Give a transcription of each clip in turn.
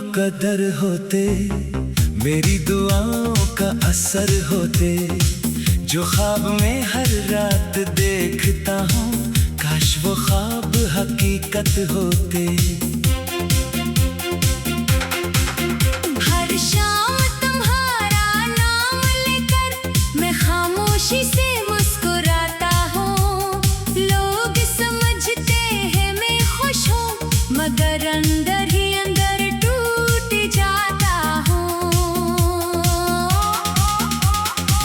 मुकद्दर होते, मेरी दुआओं का असर होते। जो ख्वाब में हर रात देखता हूँ, काश वो ख्वाब हकीकत होते। हर शाम तुम्हारा नाम लेकर मैं खामोशी से मुस्कुराता हूँ। लोग समझते हैं मैं खुश हूँ, मगर अंदर ही अंदर टूट जाता हूँ।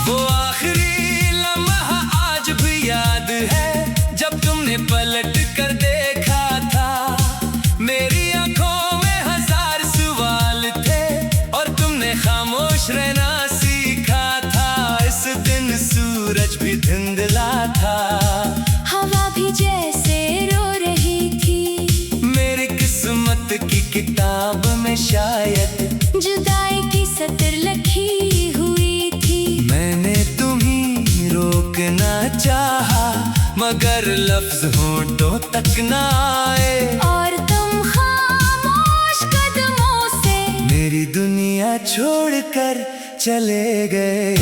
वो आखिरी लम्हा आज भी याद है, जब तुमने पलट कर देखा था। मेरी आंखों में हजार सवाल थे और तुमने खामोश रहना सीखा था। इस दिन सूरज भी धुंधला था, हवा भी जैसे रो रही थी। मेरी किस्मत की किताब में शायद जुदाई की सतर लिखी हुई थी। मैंने तुम्हें रोकना चाहा, मगर लफ्ज होंठों तक ना आए। और तुम खामोश कदमों से मेरी दुनिया छोड़कर चले गए।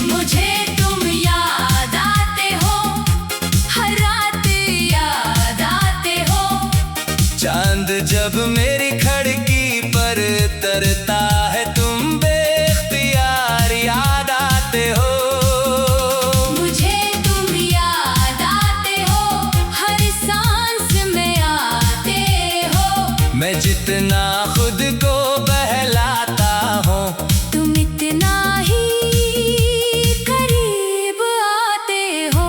मुझे तुम याद आते हो, हर रात याद आते हो। चांद जब मेरी खिड़की पर तरता है, तुम बेख्तियार याद आते हो। मुझे तुम याद आते हो, हर सांस में आते हो। मैं जितना खुद को बहलाता हूँ, तुम इतना ही करीब आते हो।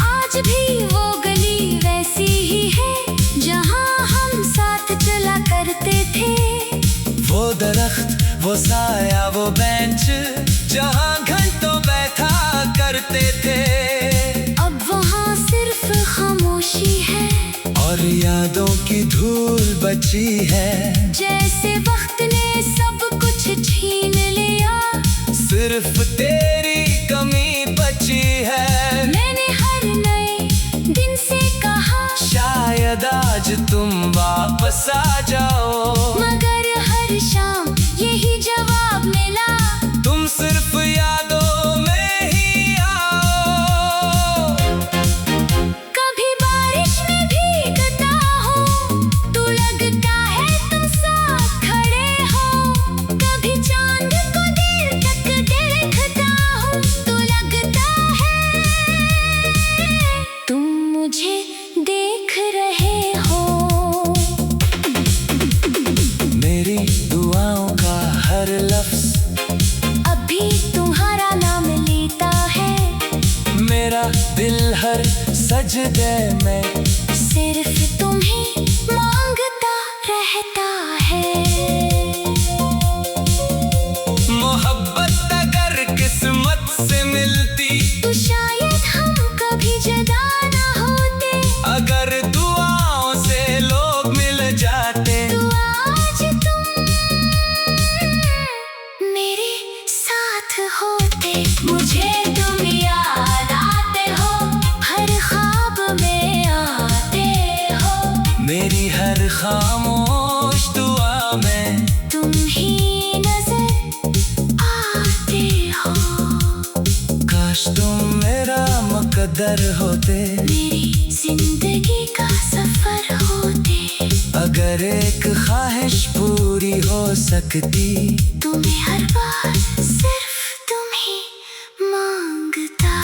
आज भी वो गली वैसी ही है, जहाँ हम साथ चला करते थे। वो दरख्त, वो साया, वो बेंच, जहाँ घंटों बैठा करते थे। अब वहाँ सिर्फ खामोशी है, और यादों की धूल बची है। जैसे वक्त ने सब कुछ छीन लिया। सिर्फ तेरी कमी बची है। मैंने हर नए दिन से कहा, शायद आज तुम वापस आ जाओ, मगर हर शाम यही जवाब मिला। तुम सिर्फ यादों में ही आओ। कभी बारिश में भीगता हूँ, तो लगता है तुम साथ खड़े हो। कभी चांद को देर तक देखता हूँ, तो लगता है तुम मुझे देख रहे हो। मेरी दुआओं का हर लफ्ज अभी तुम्हारा नाम लेता है। मेरा दिल हर सजदे में सिर्फ तुम्हें मांगता रहता है। मोहब्बत अगर किस्मत से मिलती, तो शायद हम कभी जुदा ना होते। अगर दुआओं से लोग मिल जाते, तो आज तुम मेरे साथ होते। मुझे तुम याद आते हो, हर ख्वाब में आते हो। मेरी हर खामोश दुआ में तुम ही नजर आते हो। काश तुम मेरा मुकद्दर होते, मेरी जिंदगी का सफर होते। अगर एक ख्वाहिश पूरी हो सकती, तुम्हें हर बार सिर्फ तुम ही मांगता।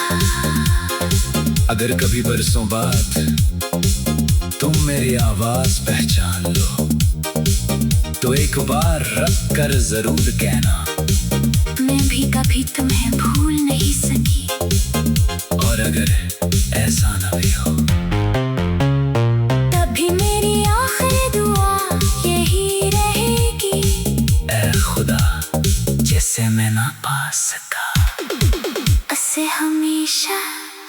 अगर कभी बरसों बाद तुम मेरी आवाज पहचान लो, तो एक बार रख कर जरूर कहना, मैं भी कभी तुम्हें भूल नहीं सकी। और अगर ऐसा ना भी हो, तभी मेरी आखिरी दुआ यही रहेगी। ऐ खुदा, जिसे मैं ना पा सका, उसे हमेशा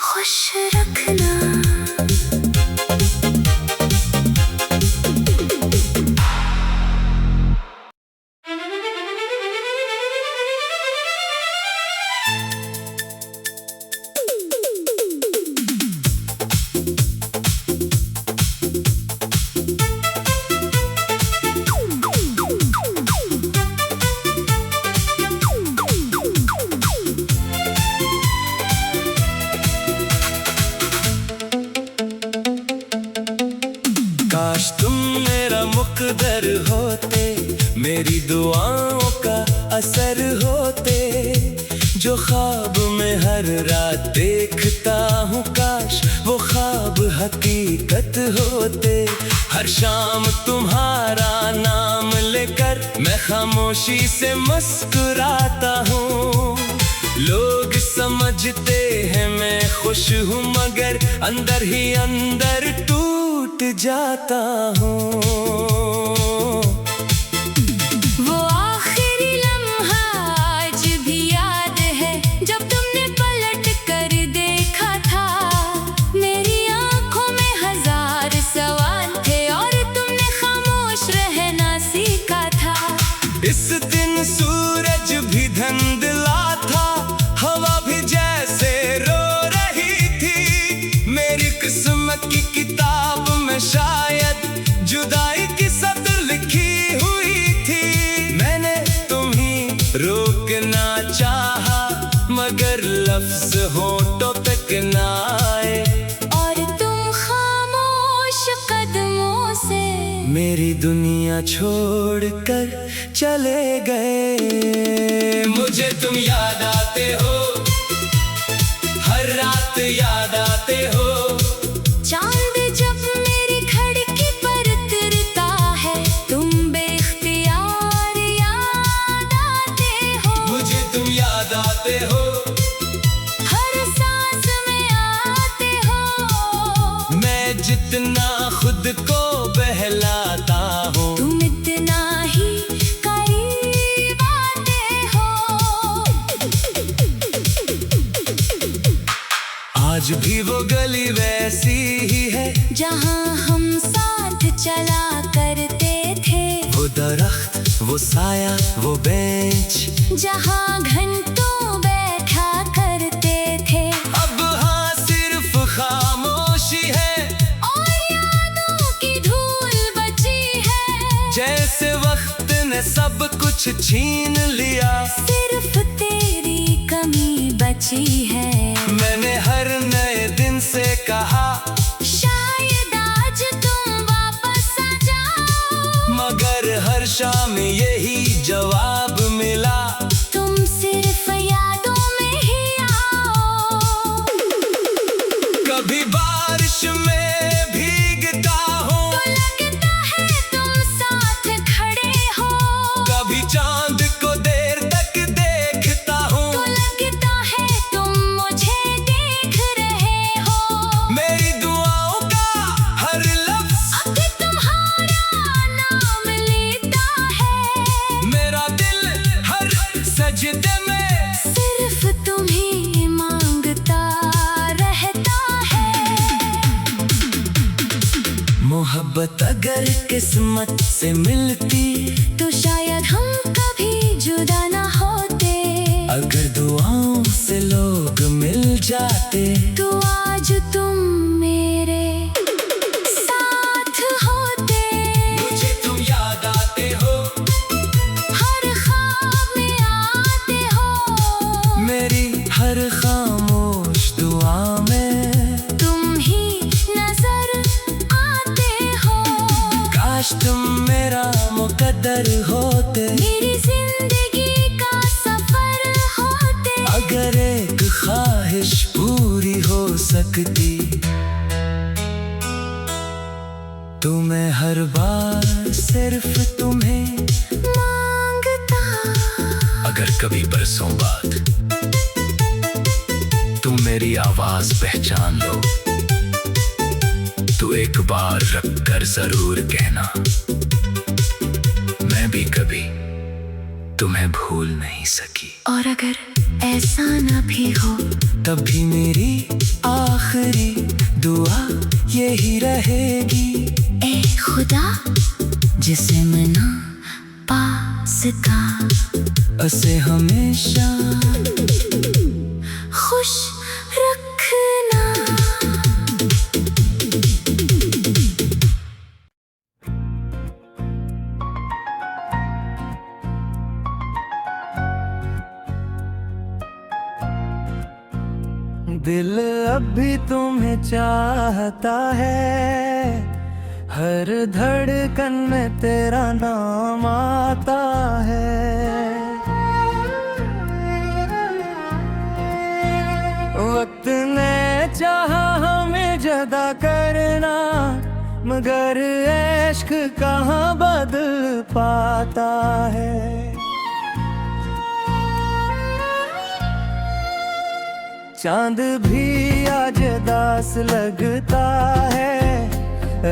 खुश रखना। रात देखता हूँ काश वो ख्वाब हकीकत होते। हर शाम तुम्हारा नाम लेकर मैं खामोशी से मुस्कुराता हूँ। लोग समझते हैं मैं खुश हूँ मगर अंदर ही अंदर टूट जाता हूँ। वो आखिरी लम्हा आज भी याद है जब तुमने पलट कर देखा था। मेरी आंखों में हजार सवाल थे और तुमने खामोश रहना सीखा था। इस दिन सूरज भी धुंधला था, हवा भी जैसे रो रही थी। मेरी किस्मत की किताब में शायद जुदाई की सतर लिखी हुई थी। मैंने तुम्हें रोकना चाहा मगर लफ्ज होठों तक ना आए। और तुम खामोश कदमों से मेरी दुनिया छोड़कर चले गए। मुझे तुम याद आते हो, हर रात याद आते हो। चांद जब मेरी खिड़की पर उतरता है तुम बेख्तियार याद आते हो। मुझे तुम याद आते हो, हर सांस में आते हो। मैं जितना खुद को बहलाता हूँ तुम इतना ही करीब आते हो। आज भी वो गली वैसी ही है जहाँ हम साथ चला करते थे। वो दरख्त, वो साया, वो बेंच जहाँ घंटों बैठा करते थे। अब हाँ सिर्फ खामोशी है और यादों की धूल बची है। जैसे वक्त ने सब कुछ छीन लिया। सिर्फ तेरी कमी बची है। मैंने हर नए दिन से कहा शायद आज तुम वापस आ जाओ, मगर हर शाम यही जवाब मिला। तुम सिर्फ यादों में ही आओ। कभी बारिश में भीगता हूँ तो लगता है तुम साथ खड़े हो। कभी चांद को देर तक देखता हूँ तो लगता है तुम मुझे देख रहे हो। मेरी दुआओं का हर लफ्ज अब तुम्हारा नाम लेता है। मेरा दिल हर सजदे में सिर्फ तुम्हें मांगता रहता है। मोहब्बत अगर किस्मत से मिलती तो शायद हम कभी जुदा ना होते। अगर दुआओं से लोग मिल जाते तो आज तुम मेरे साथ होते। मुझे तुम याद आते हो, हर ख्वाब में आते हो। मेरी हर खामोश दुआ में तुम ही नजर आते हो। काश तुम मेरा मुकद्दर होते। मेरी जिंदगी का सफर होते। अगर एक ख्वाहिश पूरी हो सकती तो मैं हर बार सिर्फ तुम्हें मांगता। अगर कभी बरसों बाद तुम मेरी आवाज पहचान लो तो एक बार रख कर जरूर कहना मैं भी कभी तुम्हें भूल नहीं सकी। और अगर ऐसा न भी हो तब भी मेरी आखिरी दुआ यही रहेगी। ए खुदा जिसे मना पास का उसे हमेशा खुश रखना। दिल अब भी तुम्हें चाहता है, हर धड़कन में तेरा नाम आता है। वक्त ने चाहा हमें जुदा करना, मगर इश्क कहाँ बदल पाता है। चांद भी आज दास लगता है,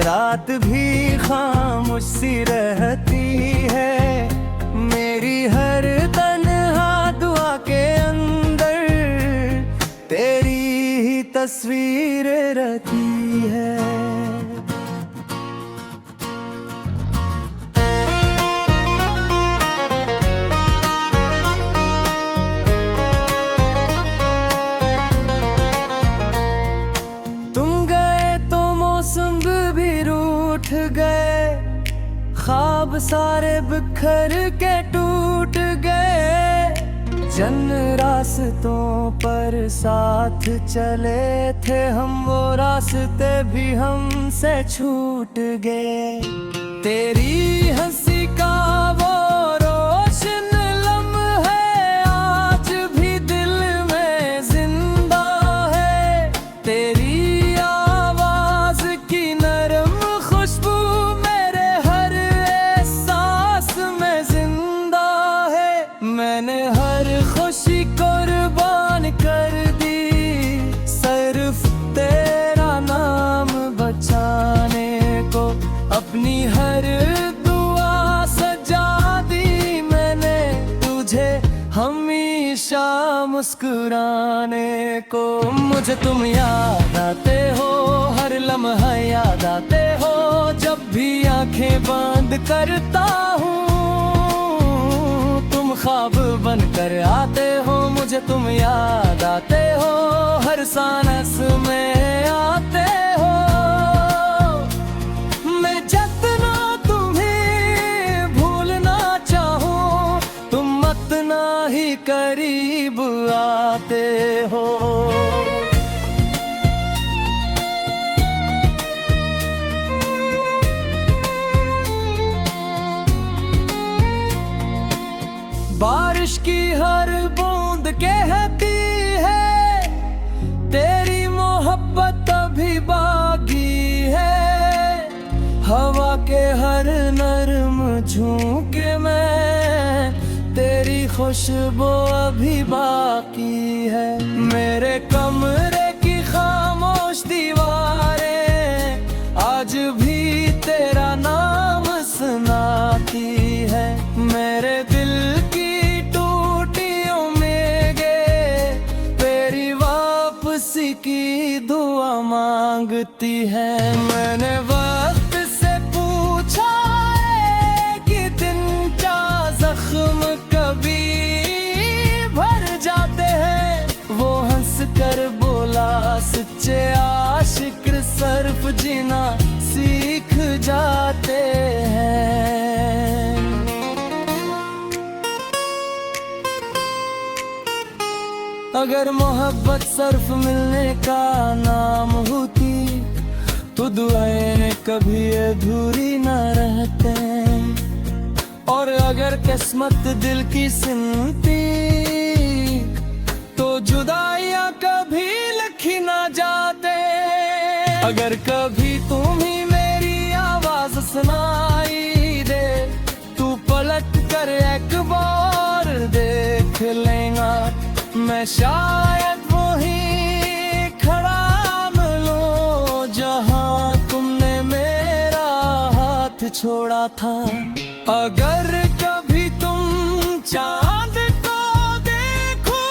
रात भी खामोश सी रहती है। मेरी हर तन्हा दुआ के अंदर तेरी ही तस्वीर रहती है। मौसम भी रूठ गए, ख्वाब सारे बिखर के टूट गए। जन रास्तों पर साथ चले थे हम, वो रास्ते भी हमसे छूट गए। तेरी हंसी का वो रोशन लम्हा आज भी दिल में जिंदा है। तेरी मैंने हर खुशी कुर्बान कर दी, सिर्फ तेरा नाम बचाने को। अपनी हर दुआ सजा दी मैंने तुझे, हमेशा मुस्कुराने को। मुझे तुम याद आते हो, हर लम्हा याद आते हो। जब भी आंखें बंद करता हूँ, ख्वाब बनकर आते हो। मुझे तुम याद आते हो, हर सांस में आते हो। मैं जितना तुम्हें भूलना चाहूं, तुम उतना ही करीब आते हो। बारिश की हर बूंद कहती है, तेरी मोहब्बत अभी बाकी है। हवा के हर नरम झोंके में तेरी खुशबू अभी बाकी है। मेरे कमरे की खामोश दीवारें आज भी तेरा नाम सुनाती है। मेरे दिल की की दुआ मांगती है। मैंने वक्त से पूछा है कि दिन का जख्म कभी भर जाते हैं। वो हंस कर बोला, सच्चे आशिक सिर्फ जीना सीख जाते हैं। अगर मोहब्बत सिर्फ मिलने का नाम होती, तो दुआएं कभी अधूरी न रहते। और अगर किस्मत दिल की सुनती, तो जुदाइयां कभी लिखी न जाते। अगर कभी तुम ही मेरी आवाज सुनाई दे, तू पलट कर एक बार देख लेगा। मैं शायद वहीं खड़ा मिलूं जहां तुमने मेरा हाथ छोड़ा था। अगर कभी तुम चांद को देखो,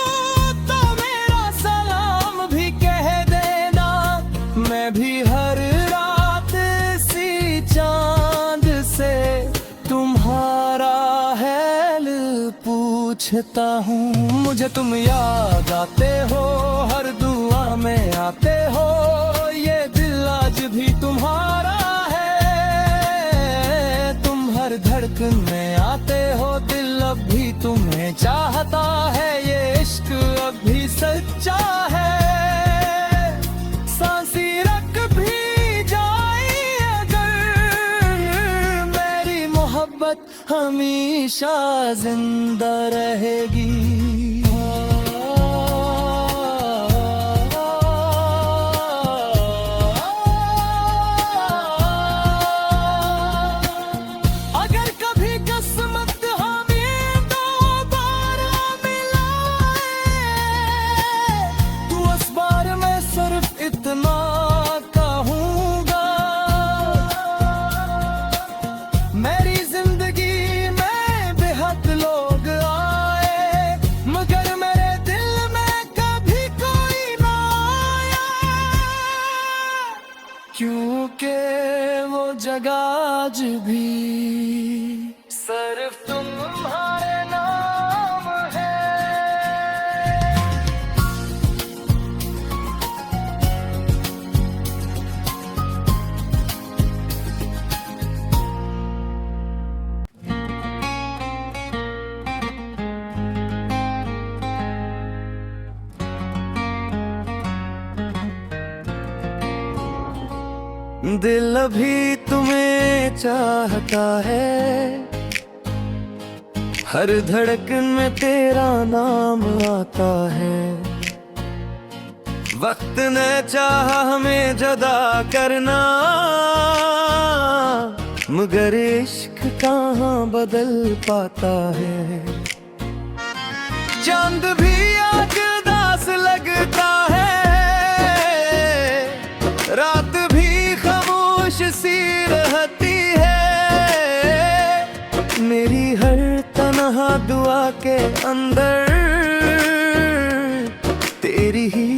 तो मेरा सलाम भी कह देना। मैं भी हर रात सी चांद से तुम्हारा हाल पूछता हूँ। मुझे तुम याद आते हो, हर दुआ में आते हो। ये दिल आज भी तुम्हारा है, तुम हर धड़कन में आते हो। दिल अब भी तुम्हें चाहता है, ये इश्क अब भी सच्चा है। सांसी रख भी जाए अगर, मेरी मोहब्बत हमेशा जिंदा रहेगी। जगह आज भी सिर्फ तुम्हारे नाम है। दिल अभी तुम्हें चाहता है, हर धड़कन में तेरा नाम आता है। वक्त ने चाहा हमें जुदा करना, मगर इश्क कहाँ बदल पाता है। चांद भी आज उदास लगता है, रात भी खामोश सी रहती है। मेरी हर तन्हा दुआ के अंदर तेरी ही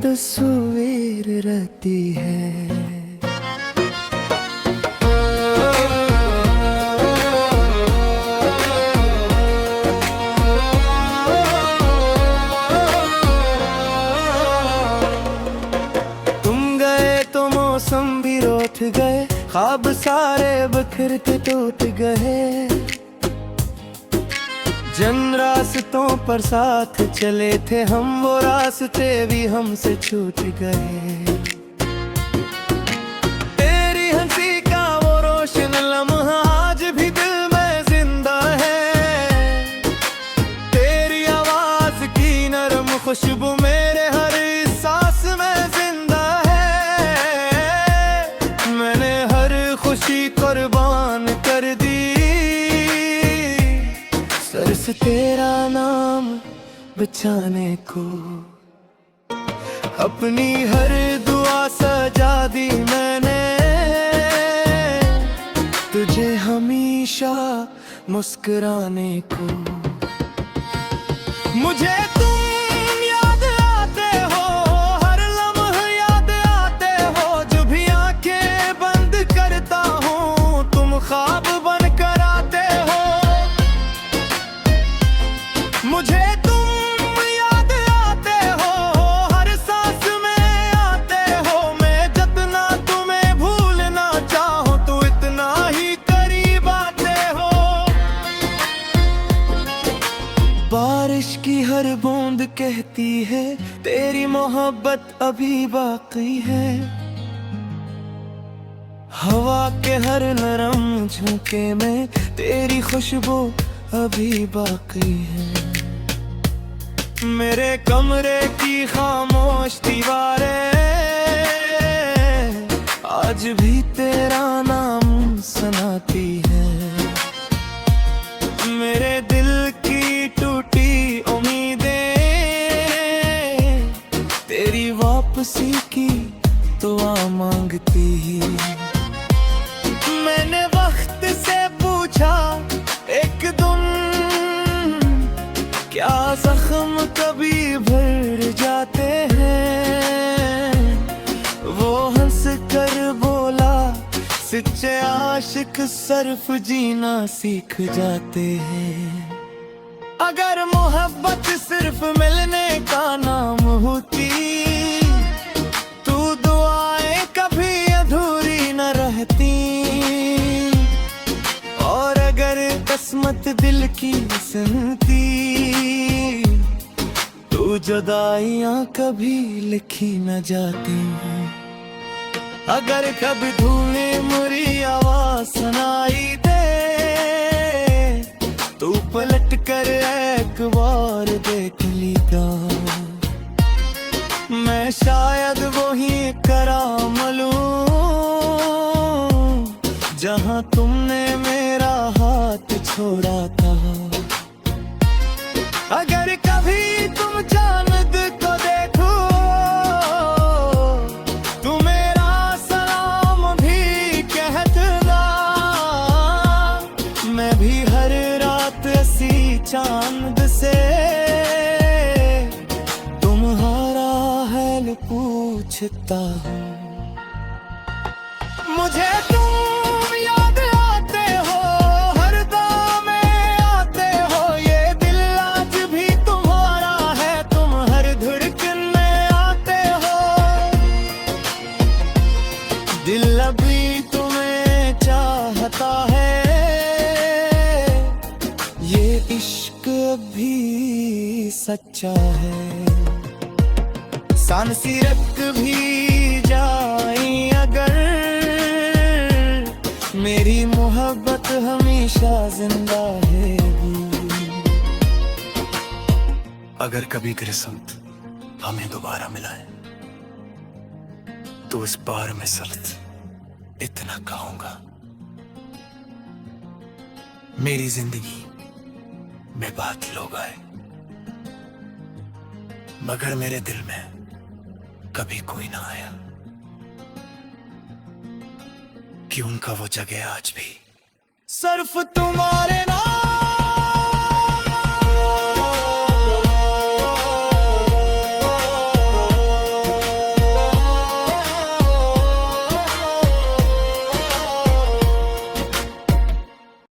तस्वीर रहती है। मौसम भी रोठ गए, ख्वाब सारे बिखरते टूट गए। जिन रास्तों पर साथ चले थे हम, वो रास्ते भी हमसे छूट गए। तेरी हंसी का वो रोशन लम्हा आज भी दिल में जिंदा है। तेरी आवाज की नरम खुशबू मेरे हर सांस में जिंदा है। मैंने हर खुशी कुर्बान कर दी, सर से तेरा नाम बचाने को। अपनी हर दुआ सजा दी मैंने, तुझे हमेशा मुस्कुराने को। मुझे तुम याद आते हो, हर लम्हा याद आते हो। जो भी आंखें बंद करता हूँ, तुम ख्वाब बन कर आते हो। मुझे तुम याद आते हो, हर सांस में आते हो। मैं जितना तुम्हें भूलना चाहूँ, तो इतना ही करीब आते हो। बारिश की हर बूंद कहती है, तेरी मोहब्बत अभी बाकी है। हवा के हर नरम झोंके में तेरी खुशबू अभी बाकी है। मेरे कमरे की खामोश दीवारें आज भी तेरा नाम सुनाती है। मेरे दिल की टूटी उम्मीदें तेरी वापसी की दुआ मांगती। मैंने वक्त से पूछा एक दिन, क्या जख्म कभी भर जाते हैं? वो हंस कर बोला, सच्चे आशिक सिर्फ जीना सीख जाते हैं। अगर मोहब्बत सिर्फ मिलने का नाम होती, तो दुआएं कभी अधूरी न रहती। और अगर किस्मत दिल की सुनती, तो जुदाइयां कभी लिखी न जाती। अगर कभी धूने मुरी आवाज सुनाई दे, तू पलट कर एक बार देख लीगा। मैं शायद वही कराम लूं, जहां तुमने मेरा हाथ छोड़ा था। अगर कभी तुम चांद को देखो, तू मेरा सलाम भी कहता। मैं भी हर रात ऐसी चांद से तुम्हारा हाल पूछता हूँ। मुझे तुम सच्चा है। सांसी रख भी जाई अगर, मेरी मोहब्बत हमेशा जिंदा है। अगर कभी किस्मत हमें दोबारा मिलाए तो इस बार मैं सिर्फ इतना कहूंगा, मेरी जिंदगी में बात लोग आए, मगर मेरे दिल में कभी कोई ना आया, कि उनका वो जगह आज भी सिर्फ तुम्हारे नाम